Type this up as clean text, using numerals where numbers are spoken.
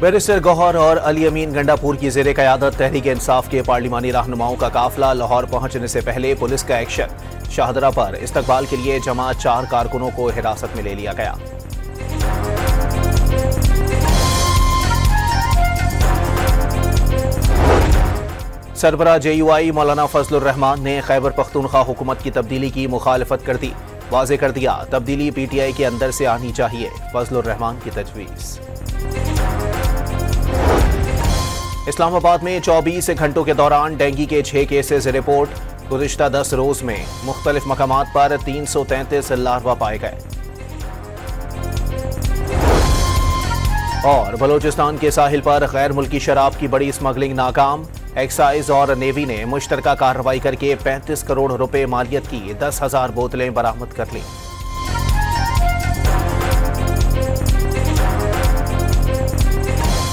Barrister Gauhar और अली अमीन गंडापुर की ज़ेरे क़यादत तहरीक इंसाफ के पार्लिमानी रहनुमाओं का काफिला लाहौर पहुंचने से पहले पुलिस का एक्शन। शाहदरा पर इस्तकबाल के लिए जमा 4 कारकुनों को हिरासत में ले लिया गया। सरबराह JUI मौलाना फजल-ur-रहमान ने खैबर पख्तूनख्वा हुकूमत की तब्दीली की मुखालफत कर दी। वाज़े कर दिया, तब्दीली PTI के अंदर से आनी चाहिए। फजल-ur-रहमान की तजवीज़। इस्लामाबाद में 24 घंटों के दौरान डेंगू के 6 केसेस रिपोर्ट। गुज़िश्ता 10 रोज में मुख्तलिफ मकामात पर 333 लार्वा पाए गए। और बलोचिस्तान के साहिल पर गैर मुल्की शराब की बड़ी स्मगलिंग नाकाम। एक्साइज और नेवी ने मुश्तरका कार्रवाई करके 35 करोड़ रुपए मालियत की 10,000 बोतलें बरामद कर ली।